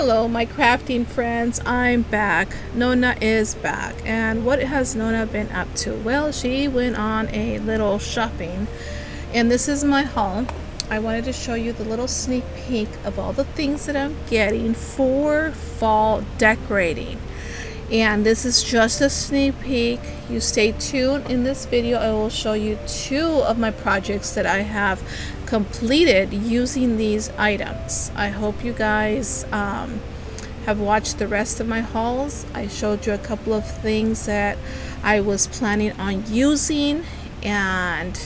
Hello, my crafting friends. I'm back. Nona is back. And what has Nona been up to? Well, she went on a little shopping, and this is my haul. I wanted to show you the little sneak peek of all the things that I'm getting for fall decorating. And this is just a sneak peek. You stay tuned. In this video I will show you 2 of my projects that I have completed using these items. I hope you guys have watched the rest of my hauls. I showed you a couple of things that I was planning on using, and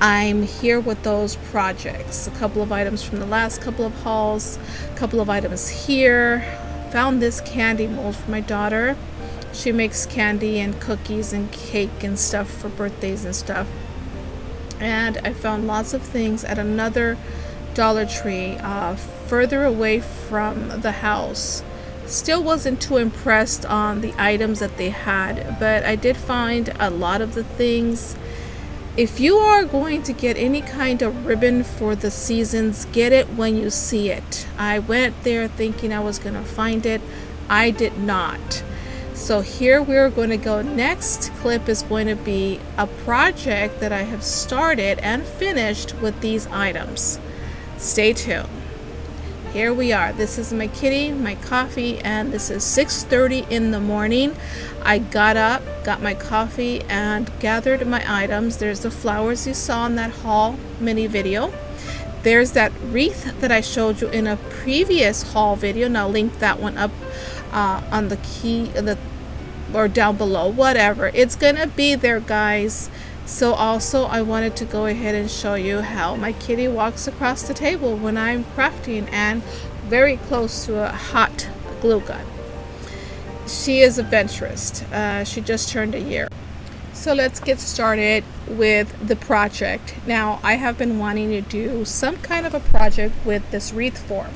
I'm here with those projects. A couple of items from the last couple of hauls, a couple of items here. Found this candy mold for my daughter. She makes candy and cookies and cake and stuff for birthdays and stuff. And I found lots of things at another Dollar Tree further away from the house. Still wasn't too impressed on the items that they had, but I did find a lot of the things. If you are going to get any kind of ribbon for the seasons, get it when you see it. I went there thinking I was going to find it. I did not. So here we're going to go. Next clip is going to be a project that I have started and finished with these items. Stay tuned. Here we are. This is my kitty, my coffee, and this is 6:30 in the morning. I got up, got my coffee, and gathered my items. There's the flowers you saw in that haul mini video. There's that wreath that I showed you in a previous haul video, and I'll link that one up on the key, or down below, whatever. It's gonna be there, guys. So also I wanted to go ahead and show you how my kitty walks across the table when I'm crafting and very close to a hot glue gun. She is adventurous. She just turned a year. So let's get started with the project. Now, I have been wanting to do some kind of a project with this wreath form.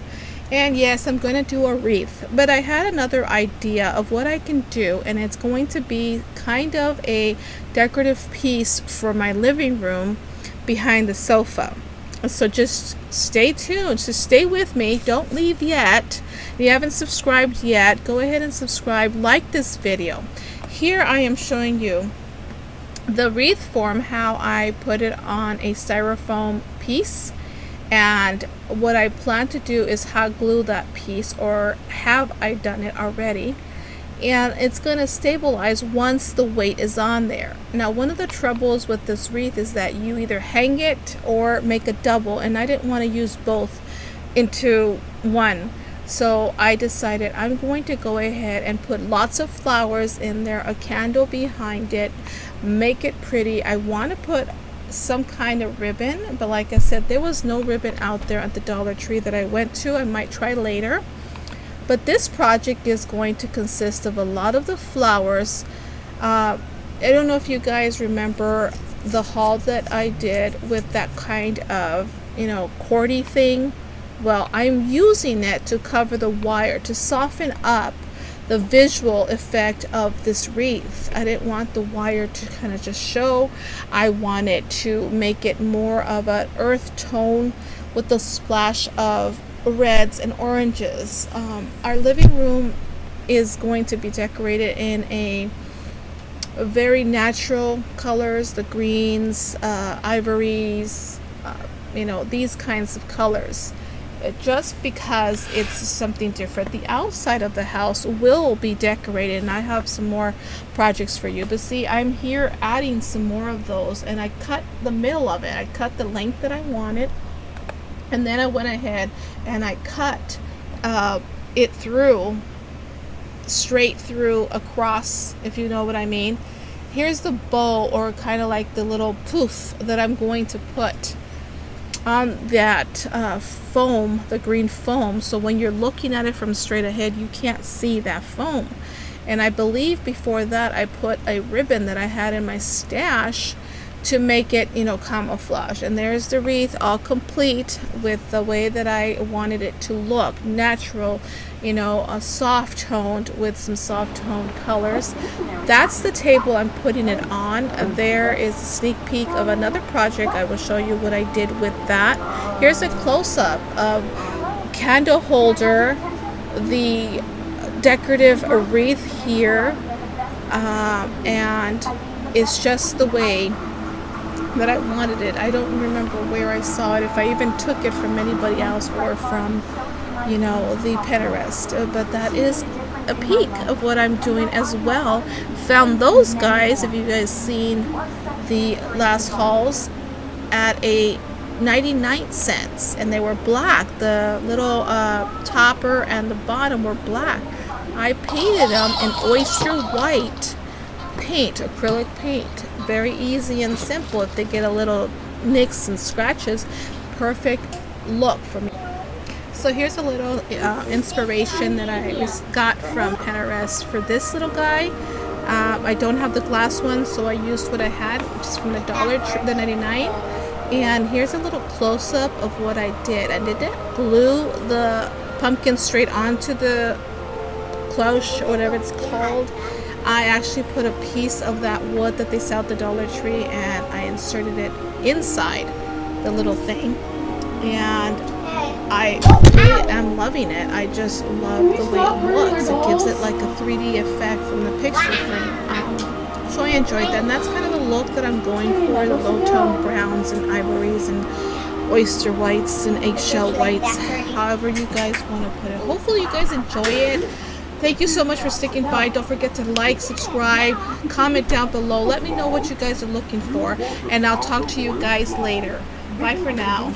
And yes, I'm going to do a wreath, but I had another idea of what I can do, and it's going to be kind of a decorative piece for my living room behind the sofa. So just stay tuned. Just stay with me. Don't leave yet. If you haven't subscribed yet, go ahead and subscribe. Like this video. Here I am showing you the wreath form, how I put it on a styrofoam piece. And what I plan to do is hot glue that piece, or have I done it already, and it's going to stabilize once the weight is on there. Now, one of the troubles with this wreath is that you either hang it or make a double, and I didn't want to use both into one. So I decided I'm going to go ahead and put lots of flowers in there, a candle behind it, make it pretty. I want to put some kind of ribbon, but like I said, there was no ribbon out there at the Dollar Tree that I went to. I might try later. But this project is going to consist of a lot of the flowers. I don't know if you guys remember the haul that I did with that kind of, cordy thing. Well, I'm using it to cover the wire, to soften up the visual effect of this wreath. I didn't want the wire to kind of just show. I wanted to make it more of an earth tone with a splash of reds and oranges. Our living room is going to be decorated in a very natural colors, the greens, ivories, these kinds of colors. Just because it's something different. The outside of the house will be decorated, and I have some more projects for you. But see, I'm here adding some more of those, and I cut the middle of it. I cut the length that I wanted, and then I went ahead and I cut it through, straight through across, if you know what I mean. Here's the bow, or kind of like the little poof that I'm going to put on that foam, the green foam, so when you're looking at it from straight ahead, you can't see that foam. And I believe before that I put a ribbon that I had in my stash to make it, camouflage. And there's the wreath, all complete with the way that I wanted it to look, natural, a soft toned with some soft toned colors. That's the table I'm putting it on. There is a sneak peek of another project. I will show you what I did with that. Here's a close-up of candle holder the decorative wreath here, and it's just the way that I wanted it. I don't remember where I saw it, if I even took it from anybody else or from, you know, the Pinterest. But that is a peek of what I'm doing as well. Found those guys, if you guys seen the last hauls, at a 99 cents, and they were black. The little topper and the bottom were black. I painted them in oyster white paint, acrylic paint. Very easy and simple. If they get a little nicks and scratches, perfect look for me. So here's a little inspiration that I got from Pinterest for this little guy. I don't have the glass one, so I used what I had, which is from the the 99. And here's a little close-up of what I did. I didn't glue the pumpkin straight onto the cloche, or whatever it's called. I actually put a piece of that wood that they sell at the Dollar Tree, and I inserted it inside the little thing. And I really am loving it. I just love the way it looks. It gives it like a 3D effect from the picture frame. So I enjoyed that, and that's kind of the look that I'm going for, the low-tone browns and ivories and oyster whites and eggshell whites, however you guys want to put it. Hopefully you guys enjoy it. Thank you so much for sticking by. Don't forget to like, subscribe, comment down below. Let me know what you guys are looking for, and I'll talk to you guys later. Bye for now.